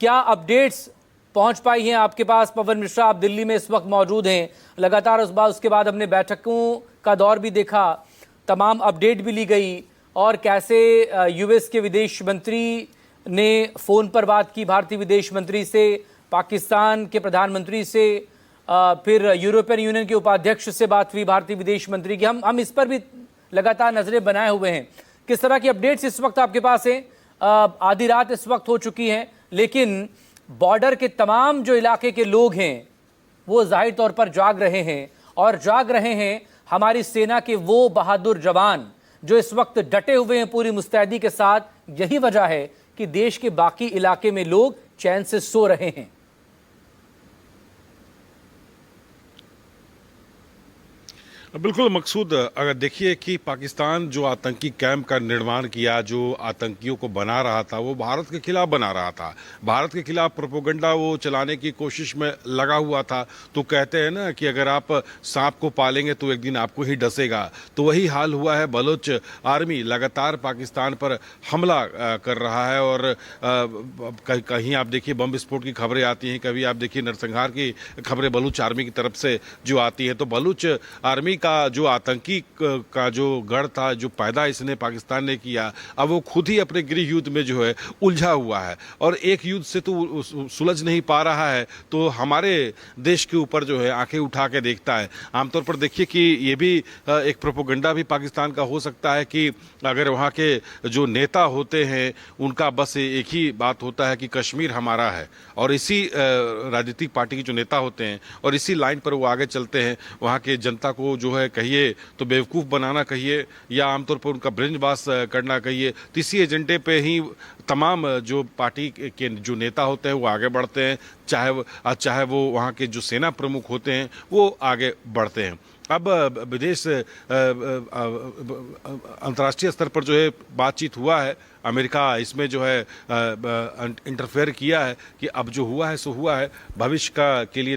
क्या अपडेट्स पहुंच पाई हैं आपके पास? पवन मिश्रा, आप दिल्ली में इस वक्त मौजूद हैं। लगातार उसके बाद हमने बैठकों का दौर भी देखा, तमाम अपडेट भी ली गई, और कैसे यूएस के विदेश मंत्री ने फ़ोन पर बात की भारतीय विदेश मंत्री से, पाकिस्तान के प्रधानमंत्री से, फिर यूरोपियन यूनियन के उपाध्यक्ष से बात हुई भारतीय विदेश मंत्री की। हम इस पर भी लगातार नजरें बनाए हुए हैं। किस तरह की अपडेट्स इस वक्त आपके पास हैं? आधी रात इस वक्त हो चुकी है, लेकिन बॉर्डर के तमाम जो इलाके के लोग हैं वो जाहिर तौर पर जाग रहे हैं, और जाग रहे हैं हमारी सेना के वो बहादुर जवान जो इस वक्त डटे हुए हैं पूरी मुस्तैदी के साथ। यही वजह है कि देश के बाकी इलाके में लोग चैन से सो रहे हैं। बिल्कुल मकसूद, अगर देखिए कि पाकिस्तान जो आतंकी कैंप का निर्माण किया, जो आतंकियों को बना रहा था, वो भारत के खिलाफ बना रहा था। भारत के खिलाफ प्रोपेगेंडा वो चलाने की कोशिश में लगा हुआ था। तो कहते हैं ना कि अगर आप सांप को पालेंगे तो एक दिन आपको ही डसेगा। तो वही हाल हुआ है। बलोच आर्मी लगातार पाकिस्तान पर हमला कर रहा है, और कहीं आप देखिए बम विस्फोट की खबरें आती हैं, कभी आप देखिए नरसंहार की खबरें बलूच आर्मी की तरफ से जो आती है। तो बलूच आर्मी का जो आतंकी का जो गढ़ था, जो पैदा इसने पाकिस्तान ने किया, अब वो खुद ही अपने गृह युद्ध में जो है उलझा हुआ है, और एक युद्ध से तो सुलझ नहीं पा रहा है, तो हमारे देश के ऊपर जो है आंखें उठा के देखता है। आमतौर पर देखिए कि ये भी एक प्रोपेगेंडा भी पाकिस्तान का हो सकता है कि अगर वहाँ के जो नेता होते हैं उनका बस एक ही बात होता है कि कश्मीर हमारा है, और इसी राजनीतिक पार्टी के जो नेता होते हैं और इसी लाइन पर वो आगे चलते हैं। वहाँ के जनता को जो है कहिए तो बेवकूफ़ बनाना कहिए, या आमतौर पर उनका ब्रेनवाश करना कहिए, तो इसी एजेंडे पे ही तमाम जो पार्टी के जो नेता होते हैं वो आगे बढ़ते हैं, चाहे वो वहाँ के जो सेना प्रमुख होते हैं वो आगे बढ़ते हैं। अब विदेश अंतर्राष्ट्रीय स्तर पर जो है बातचीत हुआ है, अमेरिका इसमें जो है इंटरफेयर किया है कि अब जो हुआ है सो हुआ है, भविष्य के लिए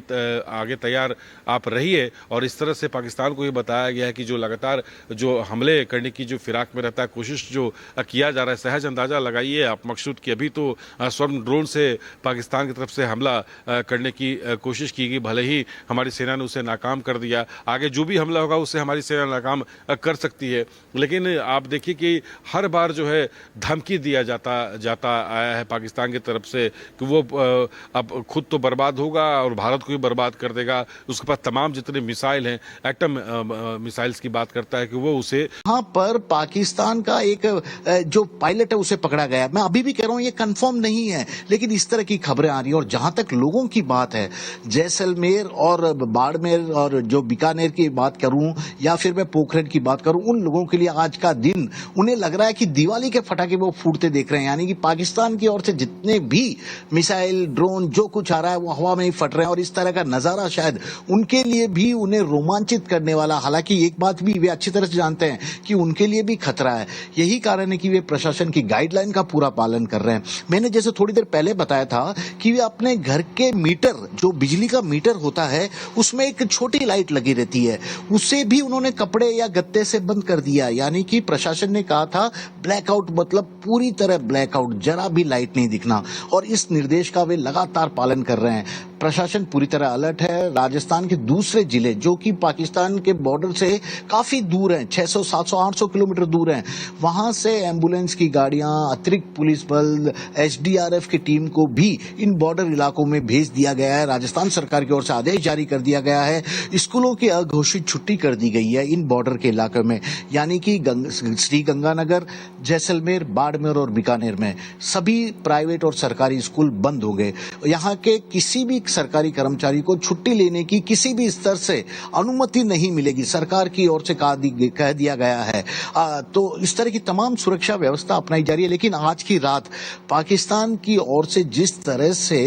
आगे तैयार आप रहिए। और इस तरह से पाकिस्तान को ये बताया गया है कि जो लगातार जो हमले करने की जो फिराक में रहता है, कोशिश जो किया जा रहा है, सहज अंदाजा लगाइए आप मकसूद कि अभी तो स्वर्ण ड्रोन से पाकिस्तान की तरफ से हमला करने की कोशिश की गई, भले ही हमारी सेना ने उसे नाकाम कर दिया। आगे जो भी हमला होगा उससे हमारी सेना नाकाम कर सकती है, लेकिन आप देखिए कि हर बार जो है धमकी दिया जाता आया है पाकिस्तान की तरफ से कि वो अब खुद तो बर्बाद होगा और भारत को भी बर्बाद कर देगा। उसके पास तमाम जितने मिसाइल हैं, एटम मिसाइल्स की बात करता है कि वो उसे यहाँ पर पाकिस्तान का एक जो पायलट है उसे पकड़ा गया। मैं अभी भी कह रहा हूँ ये कंफर्म नहीं है, लेकिन इस तरह की खबरें आ रही है। और जहां तक लोगों की बात है, जैसलमेर और बाड़मेर और जो बीकानेर की बात करूं या फिर मैं पोखरण की बात करूं, उन लोगों के लिए आज का दिन उन्हें लग रहा है कि दिवाली के फटाके वो फूटते देख रहे हैं। यानी कि पाकिस्तान की ओर से जितने भी मिसाइल, ड्रोन, जो कुछ आ रहा है वो हवा में ही फट रहे हैं, और इस तरह का नजारा शायद उनके लिए भी उन्हें रोमांचित करने वाला। हालांकि एक बात भी वे अच्छी तरह से जानते हैं कि उनके लिए भी खतरा है। यही कारण है कि वे प्रशासन की गाइडलाइन का पूरा पालन कर रहे हैं। मैंने जैसे थोड़ी देर पहले बताया था कि वे अपने घर के मीटर, जो बिजली का मीटर होता है, उसमें एक छोटी लाइट लगी रहती है, उसे भी उन्होंने कपड़े या गत्ते से बंद कर दिया। यानी कि प्रशासन ने कहा था ब्लैकआउट, मतलब पूरी तरह ब्लैकआउट, जरा भी लाइट नहीं दिखना, और इस निर्देश का वे लगातार पालन कर रहे हैं। प्रशासन पूरी तरह अलर्ट है। राजस्थान के दूसरे जिले जो कि पाकिस्तान के बॉर्डर से काफी दूर हैं, 600, 700, 800 किलोमीटर दूर हैं, वहां से एम्बुलेंस की गाड़ियां, अतिरिक्त पुलिस बल, एसडीआरएफ की टीम को भी इन बॉर्डर इलाकों में भेज दिया गया है। राजस्थान सरकार की ओर से आदेश जारी कर दिया गया है। स्कूलों की अघोषित छुट्टी कर दी गई है इन बॉर्डर के इलाकों में, यानी कि श्री गंगानगर, जैसलमेर, बाड़मेर और बीकानेर में सभी प्राइवेट और सरकारी स्कूल बंद हो गए। यहाँ के किसी भी सरकारी कर्मचारी को छुट्टी लेने की किसी भी स्तर से अनुमति नहीं मिलेगी, सरकार की ओर से कह दिया गया है। तो इस तरह की तमाम सुरक्षा व्यवस्था अपनाई जा रही है। लेकिन आज की रात पाकिस्तान की ओर से जिस तरह से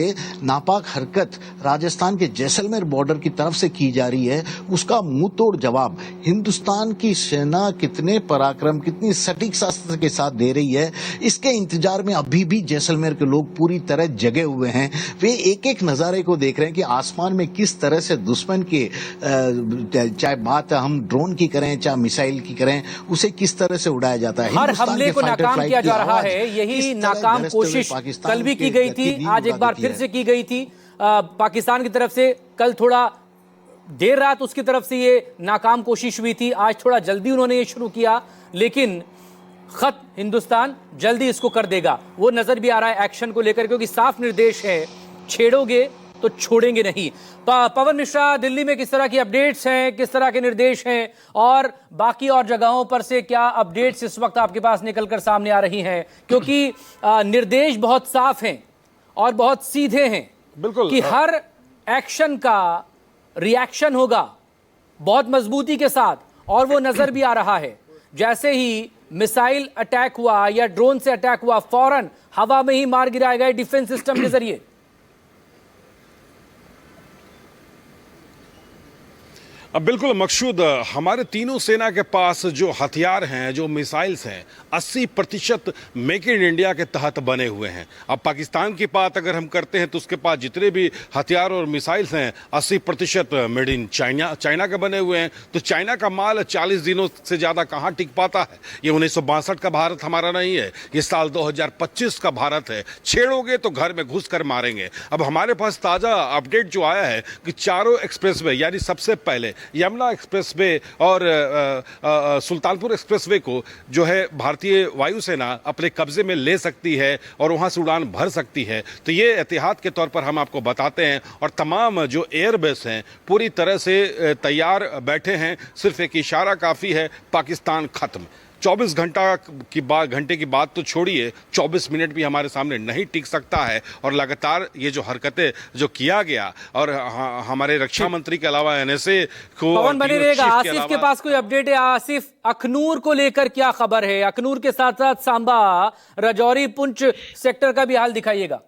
नापाक हरकत राजस्थान के जैसलमेर बॉर्डर की तरफ से की जा रही है, उसका मुंह तोड़ जवाब हिंदुस्तान की सेना कितने पराक्रम, कितनी सटीक शस्त्र के साथ दे रही है, इसके इंतजार में अभी भी जैसलमेर के लोग पूरी तरह जगे हुए हैं। वे एक एक नजारे को को देख रहे हैं कि आसमान में किस तरह से दुश्मन के चाहे बात हम ड्रोन की करें चाहे मिसाइल की करें, उसे किस तरह से उड़ाया जाता है। हर हमले को नाकाम किया जा रहा है। यही नाकाम कोशिश कल भी की गई थी, आज एक बार फिर से की गई थी पाकिस्तान की तरफ से। कल थोड़ा देर रात उसकी तरफ से ये नाकाम कोशिश हुई थी, आज थोड़ा जल्दी उन्होंने ये शुरू किया, लेकिन खत हिंदुस्तान जल्दी इसको कर देगा। वो नजर भी आ रहा है एक्शन को लेकर, क्योंकि साफ निर्देश है, छेड़ोगे तो छोड़ेंगे नहीं। पवन मिश्रा, दिल्ली में किस तरह की अपडेट्स हैं, किस तरह के निर्देश हैं, और बाकी और जगहों पर से क्या अपडेट्स इस वक्त आपके पास निकलकर सामने आ रही हैं? क्योंकि निर्देश बहुत साफ हैं और बहुत सीधे हैं, बिल्कुल कि हर एक्शन का रिएक्शन होगा बहुत मजबूती के साथ, और वो नजर भी आ रहा है। जैसे ही मिसाइल अटैक हुआ या ड्रोन से अटैक हुआ, फौरन हवा में ही मार गिराए गए डिफेंस सिस्टम के जरिए। अब बिल्कुल मकसूद, हमारे तीनों सेना के पास जो हथियार हैं, जो मिसाइल्स हैं, 80% मेक इन इंडिया के तहत बने हुए हैं। अब पाकिस्तान की बात अगर हम करते हैं तो उसके पास जितने भी हथियार और मिसाइल्स हैं 80% मेड इन चाइना के बने हुए हैं। तो चाइना का माल 40 दिनों से ज़्यादा कहाँ टिक पाता है? ये 1962 का भारत हमारा नहीं है, ये साल 2025 का भारत है। छेड़ोगे तो घर में घुस कर मारेंगे। अब हमारे पास ताज़ा अपडेट जो आया है कि चारों एक्सप्रेसवे, यानी सबसे पहले यमुना एक्सप्रेसवे और सुल्तानपुर एक्सप्रेसवे को जो है भारतीय वायुसेना अपने कब्जे में ले सकती है और वहां से उड़ान भर सकती है। तो ये एहतियात के तौर पर हम आपको बताते हैं, और तमाम जो एयरबेस हैं पूरी तरह से तैयार बैठे हैं। सिर्फ एक इशारा काफ़ी है, पाकिस्तान खत्म। 24 घंटे की बात तो छोड़िए, 24 मिनट भी हमारे सामने नहीं टिक सकता है। और लगातार ये जो हरकतें जो किया गया, और हमारे रक्षा मंत्री के अलावा एनएसए को, पवन बने रहेगा। आसिफ के पास कोई अपडेट है? आसिफ, अखनूर को लेकर क्या खबर है? अखनूर के साथ साथ सांबा, राजौरी, पुंछ सेक्टर का भी हाल दिखाइएगा।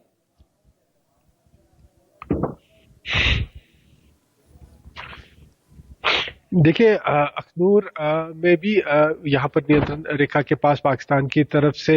देखिए, अखनूर में भी यहाँ पर नियंत्रण रेखा के पास पाकिस्तान की तरफ से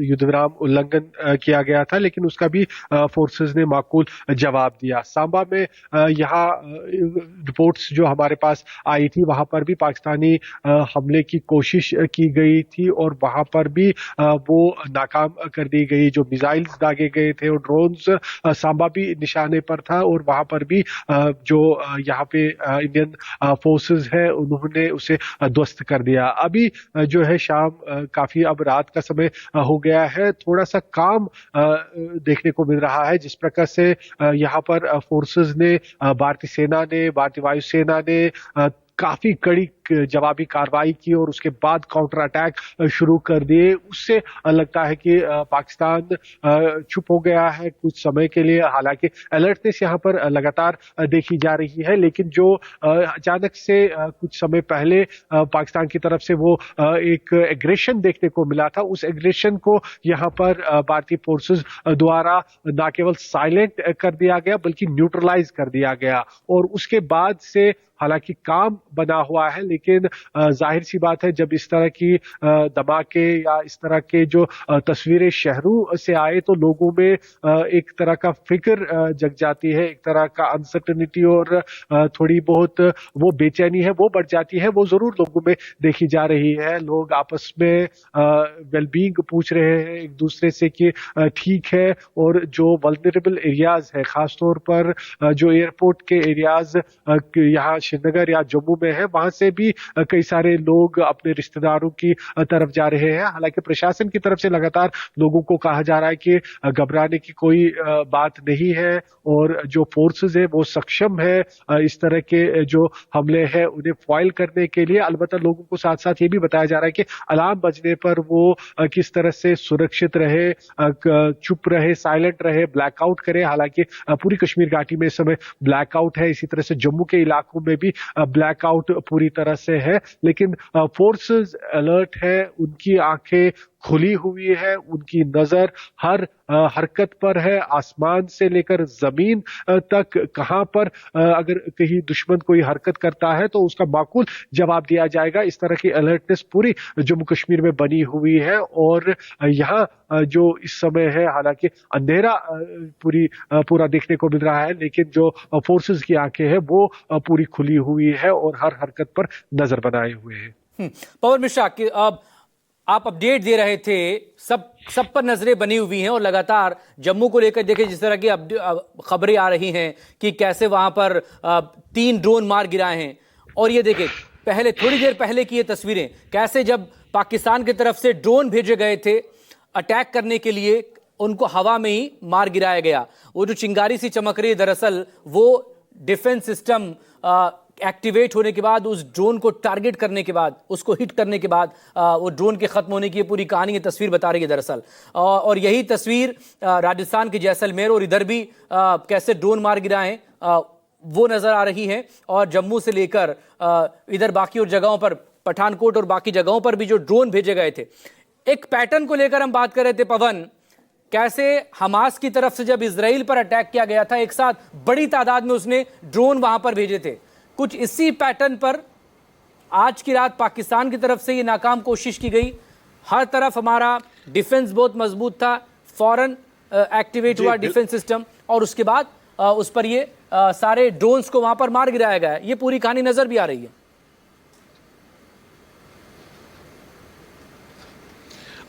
युद्ध विराम उल्लंघन किया गया था, लेकिन उसका भी फोर्सेस ने माकूल जवाब दिया। सांबा में यहाँ रिपोर्ट्स जो हमारे पास आई थी, वहां पर भी पाकिस्तानी हमले की कोशिश की गई थी और वहां पर भी वो नाकाम कर दी गई। जो मिसाइल्स दागे गए थे और ड्रोन्स, सांबा भी निशाने पर था, और वहां पर भी जो यहाँ पे इंडियन फोर्सेस है उन्होंने उसे ध्वस्त कर दिया। अभी जो है शाम काफी, अब रात का समय हो गया है, थोड़ा सा काम देखने को मिल रहा है। जिस प्रकार से यहाँ पर फोर्सेस ने, भारतीय सेना ने, भारतीय वायुसेना ने काफी कड़ी जवाबी कार्रवाई की और उसके बाद काउंटर अटैक शुरू कर दिए, उससे लगता है कि पाकिस्तान चुप हो गया है कुछ समय के लिए। हालांकि अलर्टनेस यहाँ पर लगातार देखी जा रही है, लेकिन जो अचानक से कुछ समय पहले पाकिस्तान की तरफ से वो एक एग्रेशन देखने को मिला था, उस एग्रेशन को यहाँ पर भारतीय फोर्सेस द्वारा न केवल साइलेंट कर दिया गया बल्कि न्यूट्रलाइज कर दिया गया। और उसके बाद से हालांकि काम बना हुआ है, लेकिन जाहिर सी बात है जब इस तरह की धमाके या इस तरह के जो तस्वीरें शहरों से आए तो लोगों में एक तरह का फिक्र जग जाती है, एक तरह का अनसर्टेनिटी और थोड़ी बहुत वो बेचैनी है वो बढ़ जाती है। वो जरूर लोगों में देखी जा रही है। लोग आपस में वेलबींग पूछ रहे हैं एक दूसरे से कि ठीक है, और जो वल्नरेबल एरियाज है, खासतौर पर जो एयरपोर्ट के एरियाज यहाँ श्रीनगर या जम्मू में है, वहां से भी कई सारे लोग अपने रिश्तेदारों की तरफ जा रहे हैं। हालांकि प्रशासन की तरफ से लगातार लोगों को कहा जा रहा है कि घबराने की कोई बात नहीं है, और जो फोर्सेस है वो सक्षम है इस तरह के जो हमले हैं उन्हें फॉइल करने के लिए। अलबत्ता लोगों को साथ साथ ये भी बताया जा रहा है कि अलार्म बजने पर वो किस तरह से सुरक्षित रहे, चुप रहे, साइलेंट रहे, ब्लैकआउट करे। हालांकि पूरी कश्मीर घाटी में इस समय ब्लैकआउट है, इसी तरह से जम्मू के इलाकों में भी ब्लैकआउट पूरी तरह से है, लेकिन फोर्सेस अलर्ट है, उनकी आंखें खुली हुई है, उनकी नजर हर हरकत पर है, आसमान से लेकर जमीन तक कहां पर अगर कहीं दुश्मन कोई हरकत करता है तो उसका माकूल जवाब दिया जाएगा। इस तरह की अलर्टनेस पूरी जम्मू कश्मीर में बनी हुई है और यहाँ जो इस समय है, हालांकि अंधेरा पूरा देखने को मिल रहा है, लेकिन जो फोर्सेस की आंखें हैं वो पूरी खुली हुई है और हर हरकत पर नजर बनाए हुए हैं। पवन मिश्रा कि अब आप अपडेट दे रहे थे, सब पर नजरें बनी हुई हैं और लगातार जम्मू को लेकर देखिए जिस तरह की खबरें आ रही हैं कि कैसे वहां पर 3 ड्रोन मार गिराए हैं। और ये देखिए पहले थोड़ी देर पहले की ये तस्वीरें, कैसे जब पाकिस्तान की तरफ से ड्रोन भेजे गए थे अटैक करने के लिए, उनको हवा में ही मार गिराया गया। वो जो चिंगारी सी चमक रही है, दरअसल वो डिफेंस सिस्टम एक्टिवेट होने के बाद, उस ड्रोन को टारगेट करने के बाद, उसको हिट करने के बाद वो ड्रोन के खत्म होने की पूरी कहानी, ये तस्वीर बता रही है दरअसल। और यही तस्वीर राजस्थान के जैसलमेर और इधर भी कैसे ड्रोन मार गिराए वो नजर आ रही है। और जम्मू से लेकर इधर बाकी और जगहों पर, पठानकोट और बाकी जगहों पर भी जो ड्रोन भेजे गए थे, एक पैटर्न को लेकर हम बात कर रहे थे पवन, कैसे हमास की तरफ से जब इजराइल पर अटैक किया गया था, एक साथ बड़ी तादाद में उसने ड्रोन वहां पर भेजे थे। कुछ इसी पैटर्न पर आज की रात पाकिस्तान की तरफ से ये नाकाम कोशिश की गई। हर तरफ हमारा डिफेंस बहुत मजबूत था, फौरन एक्टिवेट हुआ डिफेंस सिस्टम और उसके बाद उस पर ये सारे ड्रोन्स को वहां पर मार गिराया गया। ये पूरी कहानी नजर भी आ रही है।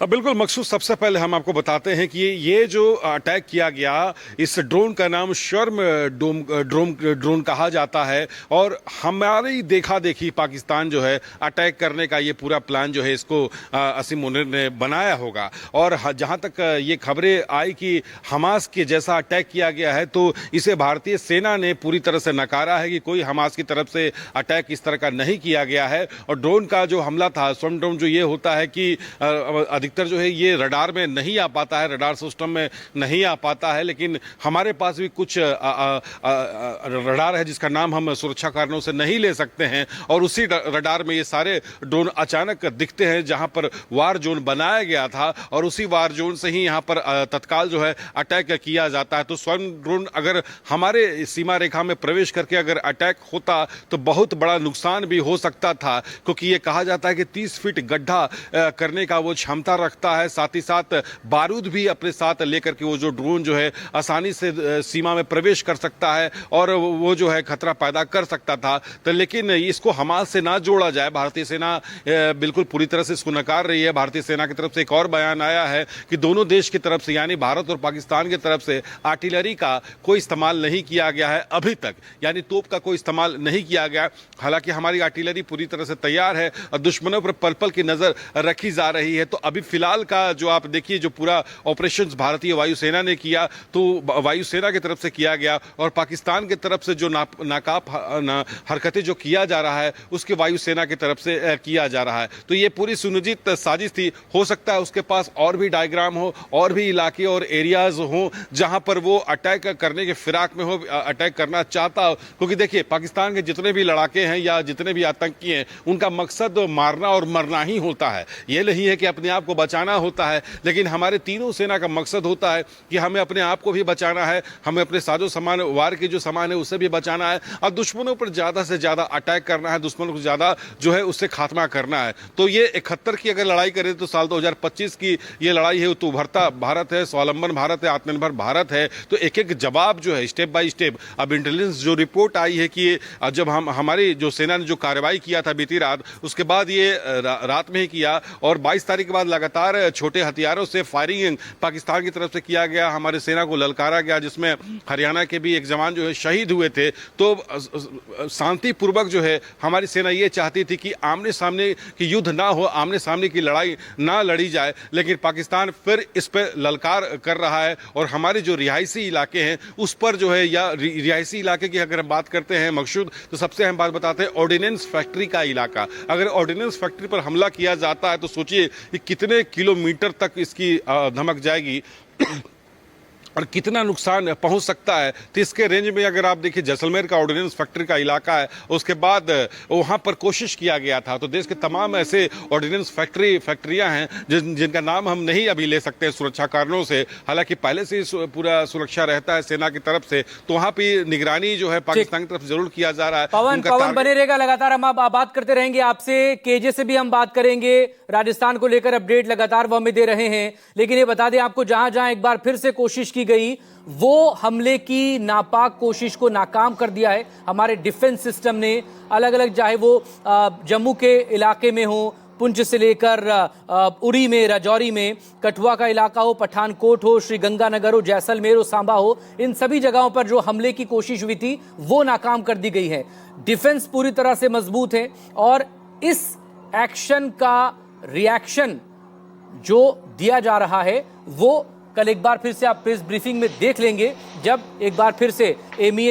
बिल्कुल मकसूद, सबसे पहले हम आपको बताते हैं कि ये जो अटैक किया गया, इस ड्रोन का नाम शर्म ड्रोन कहा जाता है। और हमारी देखा देखी पाकिस्तान जो है अटैक करने का ये पूरा प्लान जो है इसको असीम मुनीर ने बनाया होगा। और जहां तक ये खबरें आई कि हमास के जैसा अटैक किया गया है, तो इसे भारतीय सेना ने पूरी तरह से नकारा है कि कोई हमास की तरफ से अटैक इस तरह का नहीं किया गया है। और ड्रोन का जो हमला था, स्वर्ण ड्रोन, जो ये होता है कि अधिकतर जो है ये रडार में नहीं आ पाता है, रडार सिस्टम में नहीं आ पाता है, लेकिन हमारे पास भी कुछ रडार है जिसका नाम हम सुरक्षा कारणों से नहीं ले सकते हैं। और उसी रडार में ये सारे ड्रोन अचानक दिखते हैं जहां पर वार जोन बनाया गया था, और उसी वार जोन से ही यहां पर तत्काल जो है अटैक किया जाता है। तो स्वर्ण ड्रोन अगर हमारे सीमा रेखा में प्रवेश करके अगर अटैक होता तो बहुत बड़ा नुकसान भी हो सकता था, क्योंकि ये कहा जाता है कि 30 फीट गड्ढा करने का वो क्षमता रखता है। साथ ही साथ बारूद भी अपने साथ लेकर के वो जो ड्रोन जो है आसानी से सीमा में प्रवेश कर सकता है और वो जो है खतरा पैदा कर सकता था। तो लेकिन इसको हमास से ना जोड़ा जाए, भारतीय सेना बिल्कुल पूरी तरह से इसको नकार रही है। भारतीय सेना की तरफ से एक और बयान आया है कि दोनों देश की तरफ से, यानी भारत और पाकिस्तान की तरफ से आर्टिलरी का कोई इस्तेमाल नहीं किया गया है अभी तक, यानी तोप का कोई इस्तेमाल नहीं किया गया। हालांकि हमारी आर्टिलरी पूरी तरह से तैयार है और दुश्मनों पर पल पल की नजर रखी जा रही है। तो अभी फिलहाल का जो आप देखिए, जो पूरा ऑपरेशंस भारतीय वायुसेना ने किया, तो वायुसेना की तरफ से किया गया, और पाकिस्तान की तरफ से जो नाकाब हरकतें जो किया जा रहा है उसके वायुसेना की तरफ से किया जा रहा है। तो ये पूरी सुनियोजित साजिश थी। हो सकता है उसके पास और भी डायग्राम हो, और भी इलाके और एरियाज हो जहां पर वो अटैक करने के फिराक में हो, अटैक करना चाहता हो। क्योंकि देखिए पाकिस्तान के जितने भी लड़ाके हैं या जितने भी आतंकी हैं, उनका मकसद मारना और मरना ही होता है। ये नहीं है कि अपने आप को बचाना होता है, लेकिन हमारे तीनों सेना का मकसद होता है कि हमें अपने आप को भी बचाना है, हमें अपने साजो सामान, वार के जो सामान है उसे भी बचाना है, और दुश्मनों पर ज्यादा से ज्यादा अटैक करना है, दुश्मनों को ज्यादा जो है उससे खात्मा करना है। तो ये 71 की अगर लड़ाई करें तो साल 2025 की ये लड़ाई है, तो उभरता भारत है, स्वावलंबन भारत है, आत्मनिर्भर भारत है। तो एक एक जवाब जो है स्टेप बाय स्टेप, अब इंटेलिजेंस जो रिपोर्ट आई है कि जब हमारी जो सेना ने जो कार्रवाई किया था बीती रात, उसके बाद ये रात में ही किया, और 22 तारीख के बाद लगातार छोटे हथियारों से फायरिंग पाकिस्तान की तरफ से किया गया, हमारे सेना को ललकारा गया, जिसमें हरियाणा के भी एक जवान जो है शहीद हुए थे। तो शांतिपूर्वक जो है हमारी सेना ये चाहती थी कि आमने सामने की युद्ध ना हो, आमने सामने की लड़ाई ना लड़ी जाए, लेकिन पाकिस्तान फिर इस पर ललकार कर रहा है। और हमारे जो रिहायशी इलाके हैं उस पर जो है, या रिहायशी इलाके की अगर हम बात करते हैं मकसूद, तो सबसे अहम बात बताते हैं ऑर्डिनेंस फैक्ट्री का इलाका। अगर ऑर्डिनेंस फैक्ट्री पर हमला किया जाता है तो सोचिए कि कितने किलोमीटर तक इसकी धमक जाएगी। और कितना नुकसान पहुंच सकता है। तो इसके रेंज में अगर आप देखिए जैसलमेर का ऑर्डिनेंस फैक्ट्री का इलाका है, उसके बाद वहां पर कोशिश किया गया था। तो देश के तमाम ऐसे ऑर्डिनेंस फैक्ट्रियां हैं जिनका नाम हम नहीं अभी ले सकते सुरक्षा कारणों से, हालांकि पहले से ही पूरा सुरक्षा रहता है सेना की तरफ से। तो वहां पर निगरानी जो है पाकिस्तान की तरफ जरूर किया जा रहा है। पवन बने रहेगा लगातार, हम बात करते रहेंगे आपसे। केजे से भी हम बात करेंगे, राजस्थान को लेकर अपडेट लगातार वो हमें दे रहे हैं। लेकिन ये बता दें आपको, जहां जहां एक बार फिर से कोशिश की गई, वो हमले की नापाक कोशिश को नाकाम कर दिया है हमारे डिफेंस सिस्टम ने। अलग अलग, चाहे वो जम्मू के इलाके में हो, पुंछ से लेकर उरी में, राजौरी में, कठुआ का इलाका हो, पठानकोट हो, श्रीगंगानगर हो, जैसलमेर हो, सांबा हो, इन सभी जगहों पर जो हमले की कोशिश हुई थी वो नाकाम कर दी गई है। डिफेंस पूरी तरह से मजबूत है और इस एक्शन का रिएक्शन जो दिया जा रहा है वो कल एक बार फिर से आप प्रेस ब्रीफिंग में देख लेंगे, जब एक बार फिर से एमईए